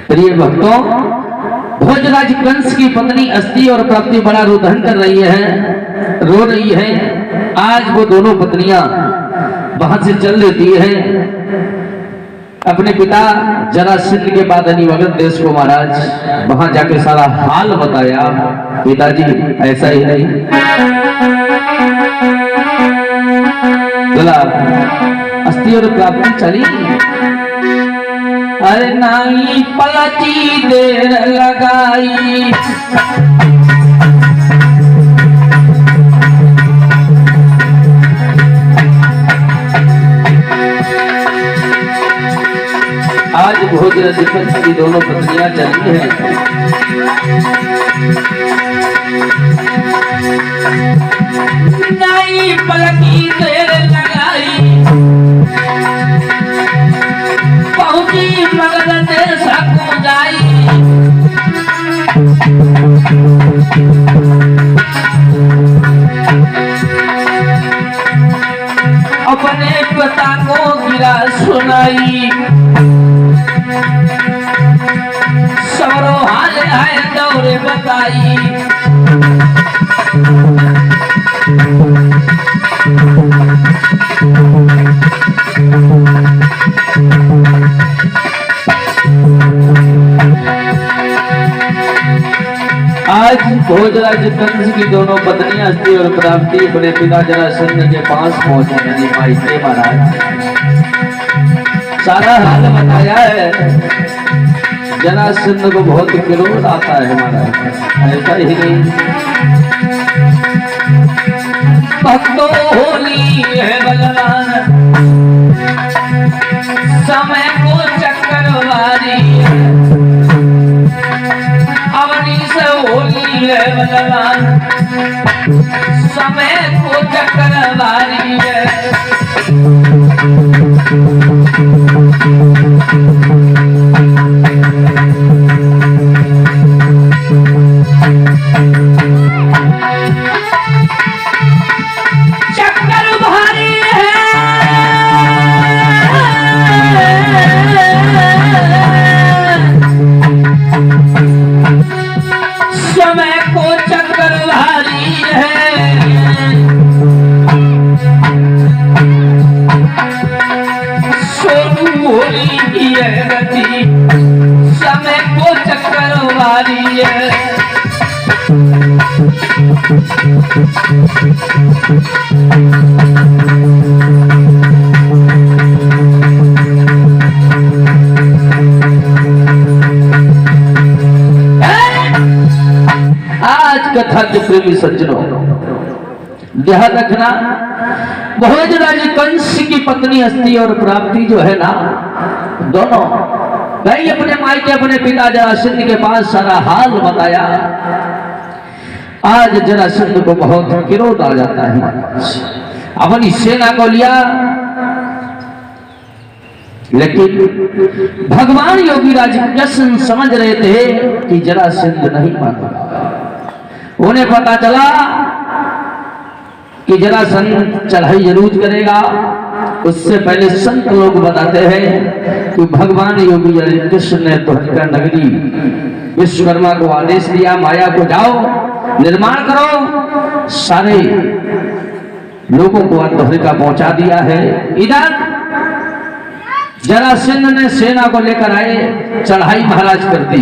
प्रिय भक्तों, भोजराज कंस की पत्नी अस्ति और प्राप्ति बड़ा रुदन कर रही है, रो रही है। आज वो दोनों पत्नियां वहां से चल देती है। अपने पिता जरासंध के बाद अनिवार्य देश को महाराज वहां जाके सारा हाल बताया। पिताजी ऐसा ही नहीं, बोला अस्ति और प्राप्ति चली। अरे नाई पलटी देर लगाई, आज भोजराज कंस की दोनों पत्नियां चली हैं। नाई पलटी देर लगाई, पहुंची मगध देश को जाई। अपने पिता को गिरा सुनाई, सवरो हाल आए दौरे बताई। आज भोजराज कंस की दोनों पत्नियां अस्ति और प्राप्ति अपने पिता जरासंध के पास पहुंचे। मायके महाराज सारा हाल बताया है। जरासंध को बहुत क्रोध आता है महाराज, ऐसा ही नहीं। भक्तों होली है बलवान, समय को चक्रवारी, अवनी से होली है बलवान, समय को चक्रवारी है। समय को चक्रवारी है। आज कथा के प्रेमी सज्जनों ध्यान रखना, भोजराज कंस की पत्नी अस्ति और प्राप्ति जो है ना, दोनों भाई अपने मायके अपने पिता जरासंध के पास सारा हाल बताया। आज जरासंध को बहुत क्रोध आ जाता है। अपनी सेना को लिया, लेकिन भगवान योगीराज कृष्ण समझ रहे थे कि जरासंध नहीं मानेगा। उन्हें पता चला कि जरासंध चढ़ाई जरूर करेगा। उससे पहले संत लोग बताते हैं कि भगवान योगी कृष्ण ने द्वारिका नगरी विश्वकर्मा को आदेश दिया, माया को जाओ निर्माण करो, सारे लोगों को द्वारिका पहुंचा दिया है। इधर जरासंध ने सेना को लेकर आए, चढ़ाई महाराज कर दी।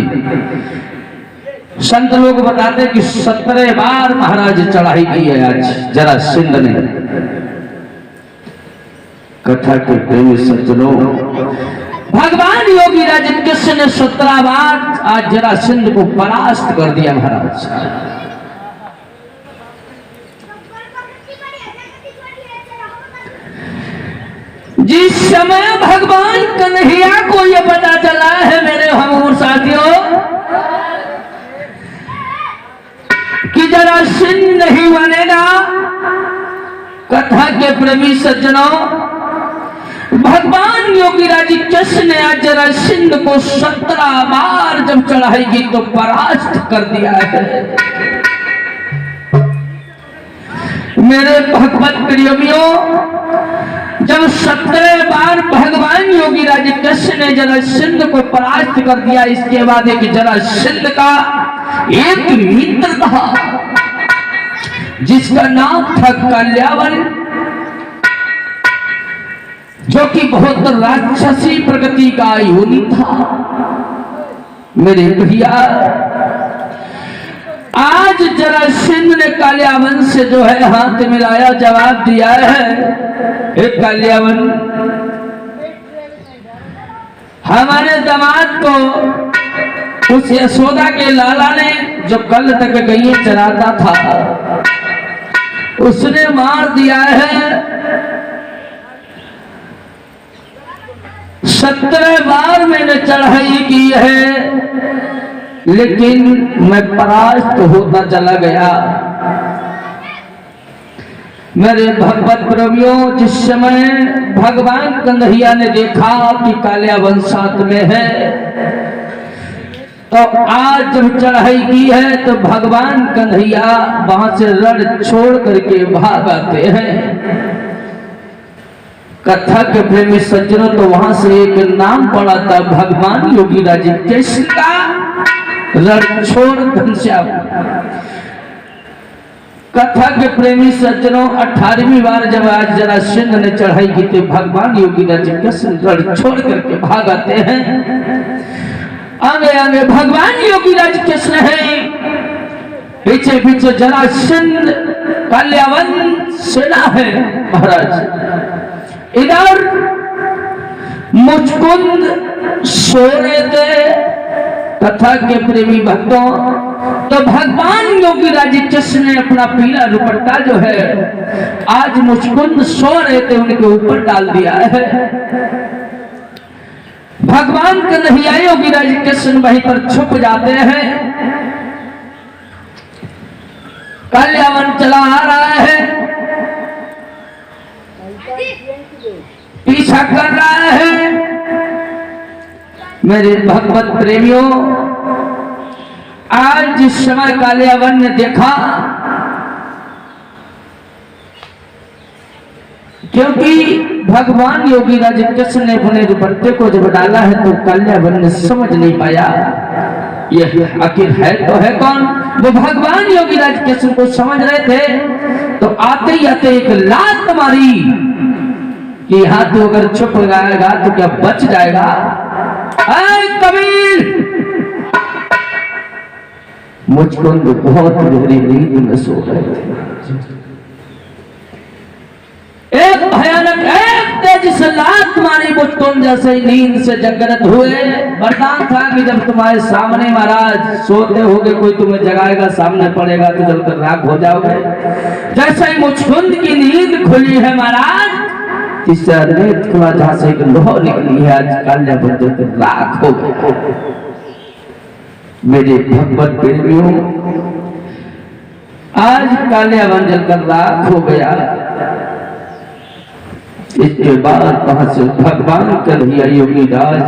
संत लोग बताते कि 17 बार महाराज चढ़ाई की है आज जरासंध ने। कथा के प्रेमी सज्जनों, भगवान योगीराज कृष्ण ने 17 बार आज जरासंध को परास्त कर दिया महाराज। जिस समय भगवान कन्हैया को यह पता चला है मेरे हमूर साथियों कि जरासंध नहीं बनेगा, कथा के प्रेमी सज्जनों, भगवान योगीराज कृष्ण ने आज जरासंध को 17 बार जब चढ़ाई की तो परास्त कर दिया है। मेरे भगवत प्रियमियों, जब 17 बार भगवान योगी राज कृष्ण ने जरासंध को परास्त कर दिया, इसके बाद एक जरासंध का एक मित्र था जिसका नाम था कल्यावन, जो कि बहुत राक्षसी प्रकृति का योनि था। मेरे भैया, आज जरासंध ने कल्यावन से जो है हाथ मिलाया, जवाब दिया है, एक कल्यावन, हमारे दामाद को उस यशोदा के लाला ने, जो कल तक गईए चराता था, उसने मार दिया है। 17 बार मैंने चढ़ाई की है, लेकिन मैं परास्त होता चला गया। मेरे भगवत प्रेमियों, जिस समय भगवान कन्हैया ने देखा कि कल्यावन साथ में है, तो आज जब चढ़ाई की है तो भगवान कन्हैया वहां से रण छोड़ करके भाग आते हैं। कथा के प्रेमी सज्जनों, तो वहां से एक नाम पड़ा था भगवान योगी राज कृष्ण का, रण छोड़ घनश्याम। कथा के प्रेमी सज्जनों, 18वीं बार जब आज जरासंध ने चढ़ाई की थी, भगवान योगी राज कृष्ण रण छोड़ करके भाग आते हैं। आगे आगे भगवान योगी राज कृष्ण है, पीछे पीछे जरासंध कल्यावन सेना है। महाराज इधर मुचकुंद सो रहे थे, कथा के प्रेमी भक्तों, तो भगवान योगी राज कृष्ण ने अपना पीला दुपट्टा जो है आज मुचकुंद सो रहे थे उनके ऊपर डाल दिया है। भगवान कन्हैया योगी राज कृष्ण वहीं पर छुप जाते हैं। कल्यावन चला आ रहा है, पीछा कर रहा है। मेरे भगवत प्रेमियों, आज जिस समय कल्यावन ने देखा, क्योंकि भगवान योगी राज कृष्ण ने अपने दुपट्टे को जब डाला है तो कल्यावन ने समझ नहीं पाया यह आखिर है तो है कौन। वो भगवान योगी राज कृष्ण को समझ रहे थे, तो आते ही आते एक लात मारी कि हाथ तो अगर छुप जाएगा तो क्या बच जाएगा। कबीर, मुझको बहुत गहरी नींद में सो रहे थे। एक भयानक, एक तेज से लात मारी मुझको, जैसे ही नींद से जागृत हुए। वरदान था कि जब तुम्हारे सामने महाराज सोते होगे, कोई तुम्हें जगाएगा, सामने पड़ेगा तो जलकर राख हो जाओगे। जैसे ही मुचकुंद की नींद खुली है महाराज, जहां से एक लोह निकली है, आज कल्यावन जलकर राख हो गया। मेरे भगवत प्रेमियों, आज कल्यावन जलकर राख हो गया। इसके बाद वहां से भगवान कन्हैया योगी राज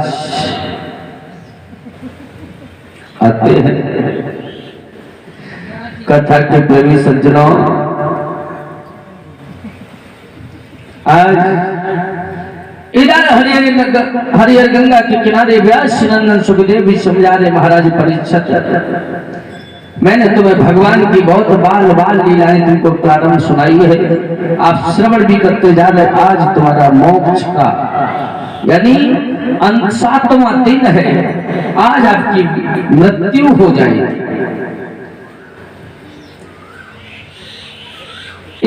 आते हैं। कथा के प्रेमी सज्जनों, आज इधर हरिहर गंगा के किनारे व्यास नंदन सुखदेव भी समझा रहे महाराज परीक्षित। मैंने तुम्हें भगवान की बहुत बाल बाल लीलाएं तुमको प्रारंभ सुनाई है, आप श्रवण भी करते जा रहे। आज तुम्हारा मोक्ष का यानी 7वां दिन है, आज आपकी मृत्यु हो जाएगी।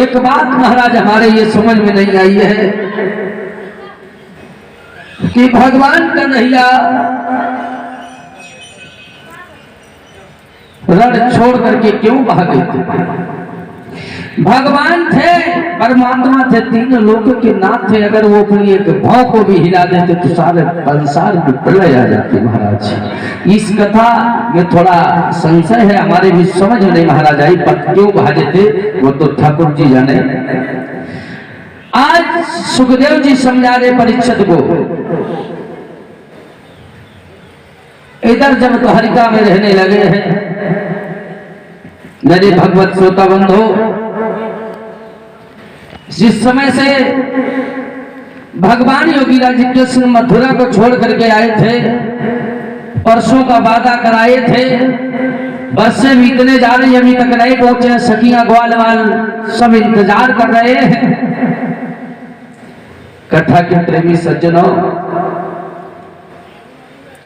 एक बात महाराज हमारे ये समझ में नहीं आई है कि भगवान कन्हैया रण छोड़ करके क्यों भागे थे। भगवान थे, परमात्मा थे, 3 लोकों के नाथ थे। अगर वो अपनी एक भाव को भी हिला देते तो सारे संसार में प्रलय आ जाती। महाराज इस कथा में थोड़ा संशय है, हमारे भी समझ नहीं महाराज आई, पर क्यों भागे थे वो तो ठाकुर जी जाने। आज सुखदेव जी समझा रहे परीक्षित को। इधर जब द्वारिका में रहने लगे हैं मेरे भगवत श्रोता बंधु, जिस समय से भगवान योगीराज कृष्ण मथुरा को छोड़ करके आए थे, परसों का वादा कराए थे, बस से बीतने जा रही, अभी तक नहीं पहुंचे। सखियां ग्वाल वाल सब इंतजार कर रहे हैं। कथा के प्रेमी सज्जनों,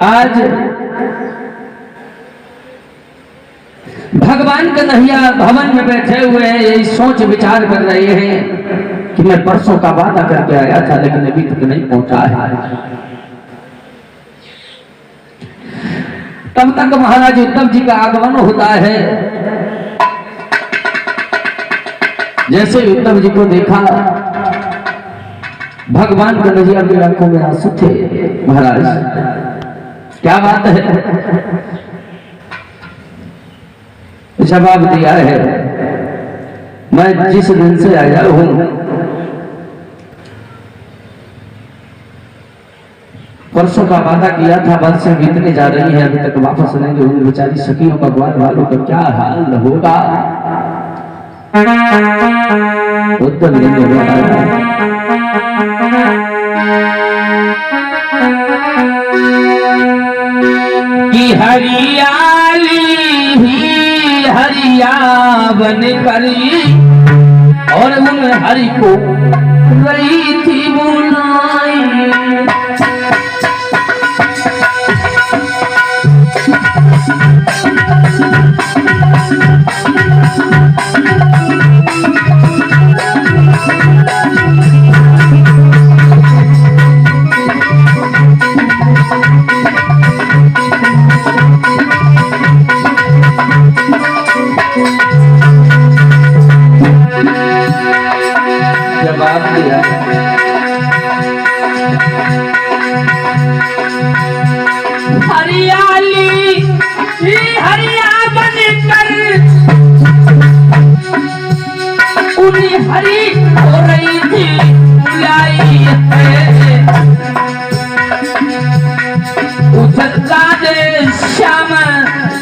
आज भगवान कन्हैया भवन में बैठे हुए हैं, यही सोच विचार कर रहे हैं कि मैं परसों का वादा करके आया था लेकिन अभी तक नहीं पहुंचा है। तब तक महाराज उद्धव जी का आगमन होता है। जैसे उद्धव जी को देखा, भगवान कन्हैया की आंखों में आंसू थे। महाराज क्या बात है? जवाब दिया है, मैं जिस दिन से आया हूं परसों का वादा किया था, बस से बीतने जा रही है, अभी तक वापस नहीं गए। उन बेचारी सखियों का ग्वाल वालों का क्या हाल होगा? उद्धव जी ने कि हरियाली ही हरिया बन करी और उन हरि को रही थी बुलाई। जवाब दिया, हरियाली ही हरिया बनकर उन्हीं हरी हो रही थी बुलाई है। उछलता दे श्याम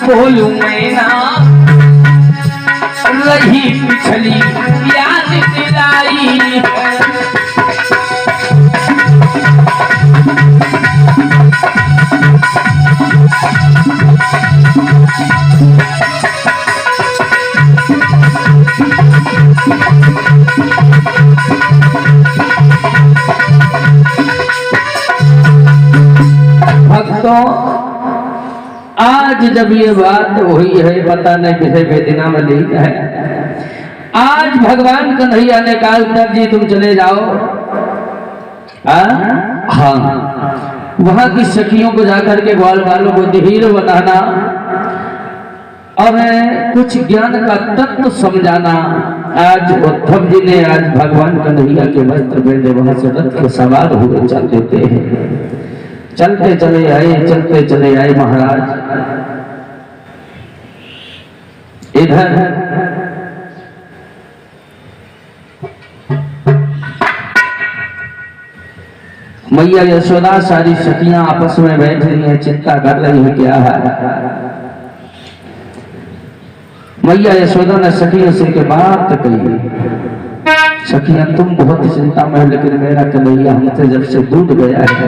बोलूं मैं ना, रही पिछली याद दिलाई है। भक्तों, आज जब ये बात हुई है, पता नहीं किसे वेदना में ली है। आज भगवान कन्हैया ने कहा, उद्धव जी तुम चले जाओ, हाँ वहां की सखियों को जाकर के ग्वाल वालों को धीर बताना और कुछ ज्ञान का तत्व समझाना। आज उद्धव जी ने आज भगवान कन्हैया के वस्त्र पहने वहां से रथ के सवार हुए चल देते हैं। चलते चले आए, चलते चले आए महाराज। इधर मैया यशोदा सारी सखियां आपस में बैठ रही हैं, चिंता कर रही है क्या है। मैया यशोदा ने सखियों से के बात कही, सखियां तुम बहुत चिंता में, लेकिन मेरा कन्हैया हमसे जब से दूर गया है,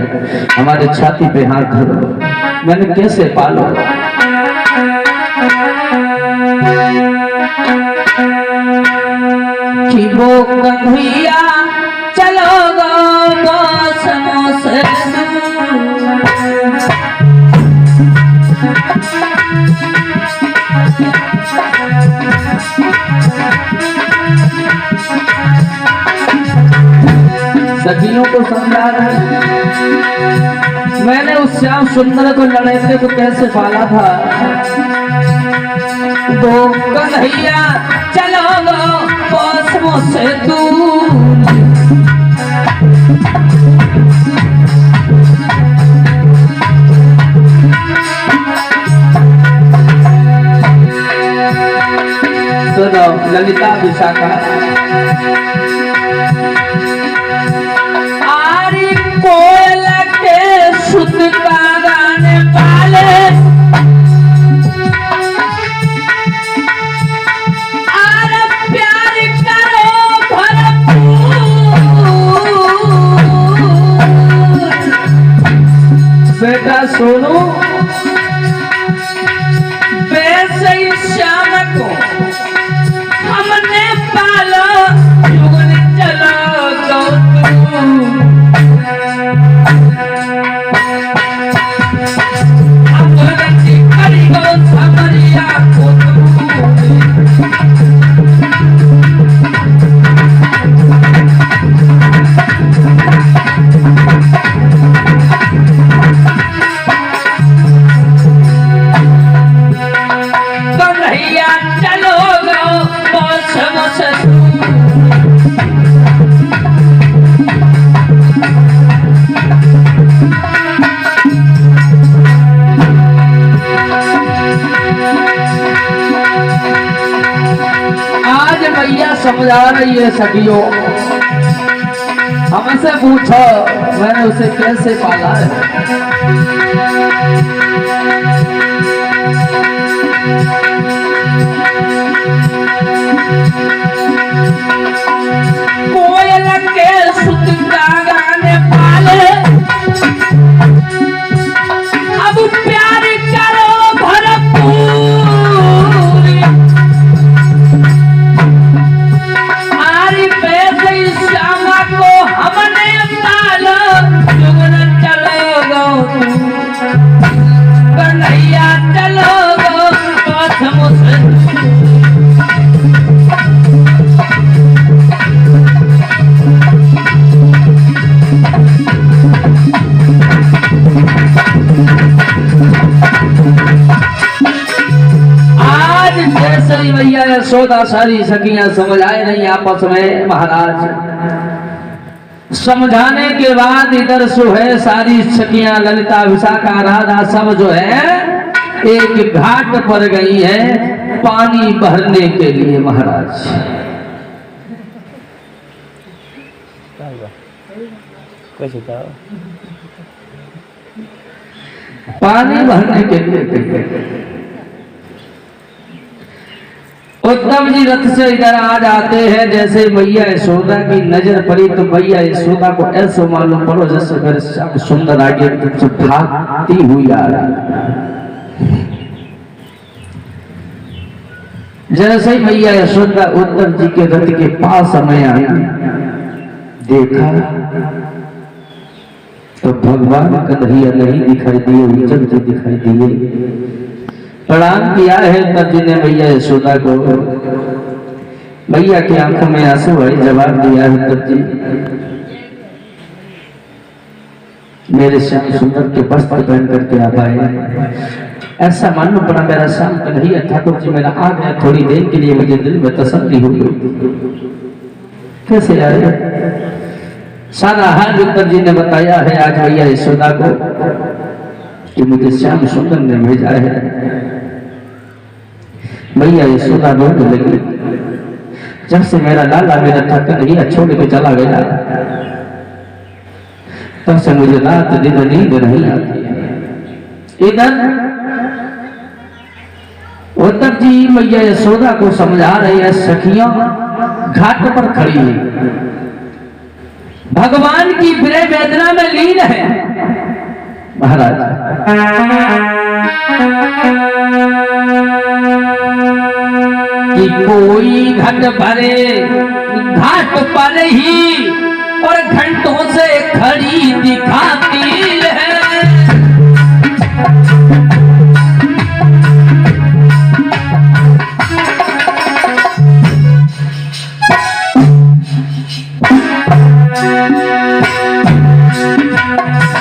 हमारे छाती पे हाथ धरो, मैंने कैसे पालो। कि वो कन्हैया चलो गो मौसमों से सखियों को समझा रहे, मैंने उस श्याम सुंदर को लड़ेंगे को कैसे पाला था। वो कन्हैया चलो मौसमों से दूर, सुनो ललिता विशाखा, आरी कोयल के सुत का गाने वाले, आर प्यार करो भरपूर, समझा रही है सखियों, हमसे पूछो मैंने उसे कैसे पाला है। कोयल के सुत गाने पाले, अब प्यार करो भरपूर, आरी पैसे श्यामा को हमने पालो, जुगन चलो गो कन्हैया चलो गो पथ मुझसे। भैया यशोदा सारी सखियां समझ आए नहीं आपस में। महाराज समझाने के बाद इधर जो है सारी सखियां ललिता विशाखा राधा सब जो है एक घाट पर गई है पानी भरने के लिए। महाराज पानी भरने के लिए उद्धव जी रथ से इधर आ जाते हैं। जैसे मैया यशोदा की नजर पड़ी तो मैया यशोदा को ऐसा मालूम पड़ो जैसे मेरे सब सुंदर आगे से भागती हुई आ रही। जैसे ही मैया यशोदा उद्धव जी के रथ के पास समय आई, देखा तो भगवान कन्हैया नहीं दिखाई दिए, उद्धव जी दिखाई दिए। प्रणाम किया है तब जी ने मैया यशोदा को। मैया की आंखों में आंसू है, जवाब दिया है तब जी मेरे श्याम सुंदर के वस्त्र पहन करके आ पाए। ऐसा मालूम पड़ा मेरा श्याम कन्हैया ठाकुर जी मेरा आ गया, थोड़ी देर के लिए मुझे दिल में तसल्ली हो गई। कैसे आए सारा हाल उत्तर जी ने बताया है आज मैया यशोदा को कि मुझे श्याम सुंदर ने भेजा है। मैया यशोदा रोने लगी, जब से मेरा लाला मेरा ठाकुर कन्हैया छोड़ के चला गया तब से मुझे रात दिन नींद नहीं आती है। इधर उद्धव जी मैया यशोदा को समझा रहे हैं। सखियां घाट पर खड़ी है, भगवान की विरह वेदना में लीन है। महाराज कि कोई घट भरे घाट पर ही और घंटों से खड़ी दिखाती है।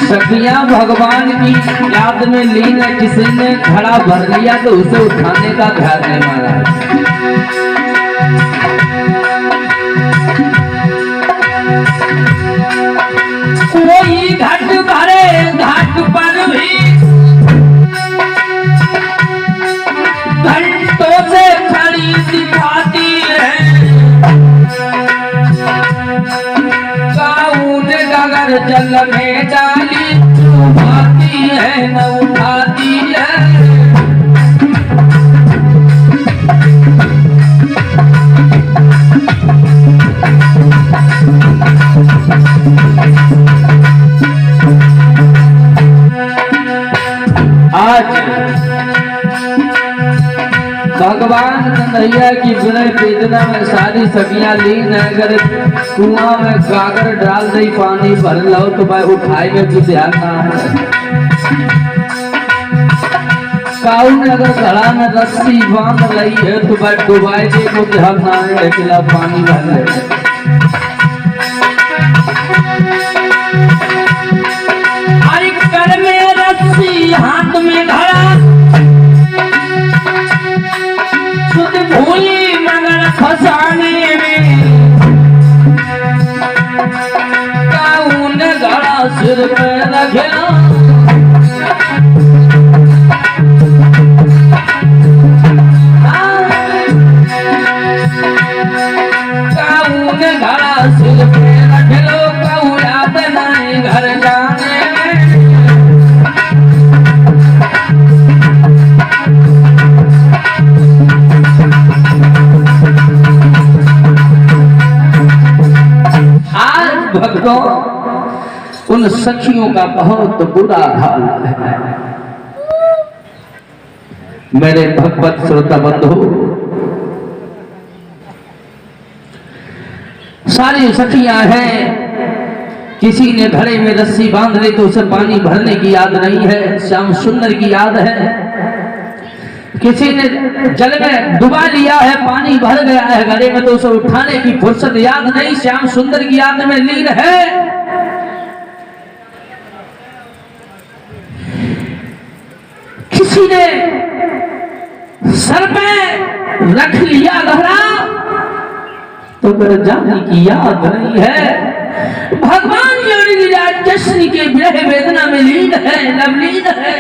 सखियां भगवान की याद में लीन है। किसी ने घड़ा भर लिया तो उसे उठाने का ध्यान नहीं मारा। कोई घट भरे घाट पर भी घंटों से खड़ी दिखाती है। गाउन डगर जल में डाली उठाती है न उठाती है। आज भगवान कन्हैया की विरह वेदना में सारी सखियां लीन है। अगर कुआं में गागर डाल दे पानी भर लो तो भाई उठाए में भी ध्यान ना है। काऊ ने अगर घड़ा में रस्सी बांध रही है तो भाई डुबाए दे को ध्यान ना है, अकेला पानी भर ले। कर में रस्सी हाथ में घड़ा सुध भूली मगर फसाने में। काऊ ने घड़ा सिर पे रखा उन सखियों का बहुत बुरा हाल है। मेरे भगवत श्रोता बंधु, सारी सखियां हैं, किसी ने घड़े में रस्सी बांध ली तो उसे पानी भरने की याद नहीं है, श्याम सुंदर की याद है। किसी ने जल में डुबा लिया है, पानी भर गया है घड़े में, तो उसे उठाने की फुर्सत याद नहीं, श्याम सुंदर की याद में लीन है। किसी ने सर पे रख लिया घड़ा तो जाने की याद नहीं है। भगवान जश्न के विरह वेदना में लीन है, नवलीन है,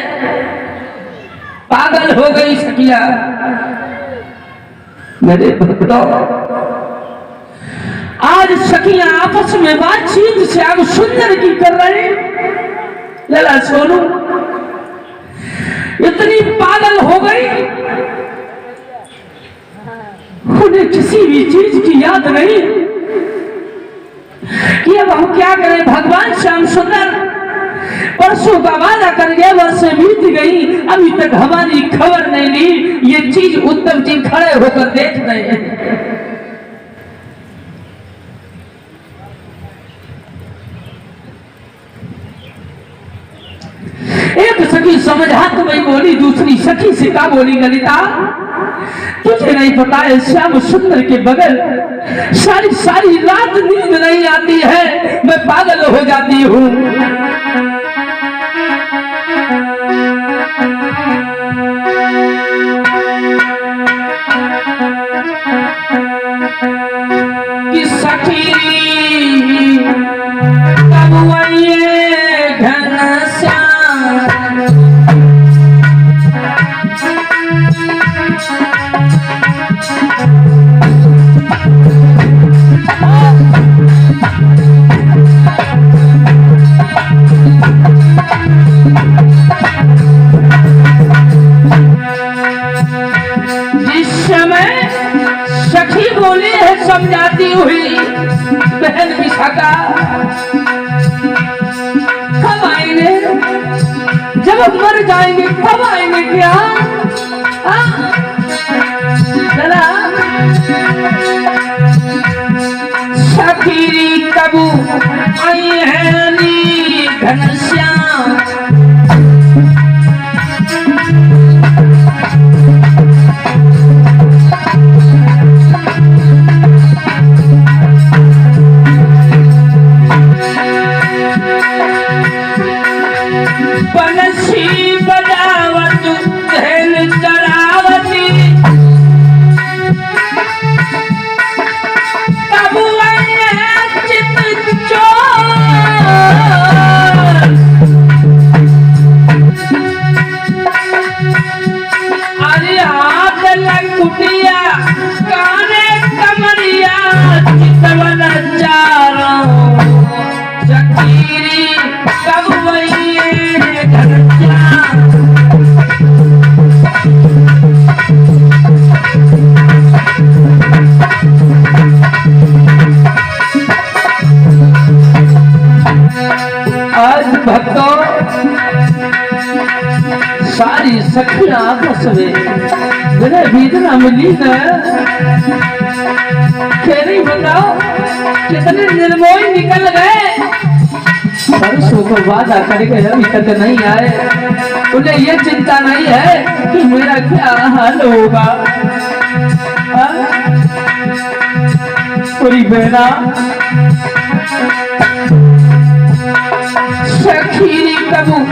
पागल हो गई सखिया। मेरे भक्तों, आज सखियां आपस में बातचीत श्याम सुंदर की कर रहे, लला सोनू इतनी पागल हो गई, उन्हें किसी भी चीज की याद नहीं कि अब हम क्या करें। भगवान श्याम सुंदर परसों का वादा कर गए, वर्षें बीत गई, अभी तक हमारी खबर नहीं ली। ये चीज उद्धव जी खड़े होकर देख रहे हैं। एक सखी समझात में बोली, दूसरी सखी से क्या बोली, ललिता तुझे नहीं पता है श्याम सुंदर के बगल सारी सारी रात नींद नहीं आती है, मैं पागल हो जाती हूँ। कि सखी कब आइए घनश्याम, समझाती हुई बहन विशाखा, कब आएंगे, जब हम मर जाएंगे कब आएंगे क्या? सखी कब आई है नी घनश्याम, सारी सखियां आपस में मेरे भीतना मिली है। खेरी बताओ कितने निर्मोही निकल गए, परसों को वादा कर गए अभी तक नहीं आए। उन्हें ये चिंता नहीं है कि मेरा क्या हाल होगा। पूरी बेड़ा सखी कबू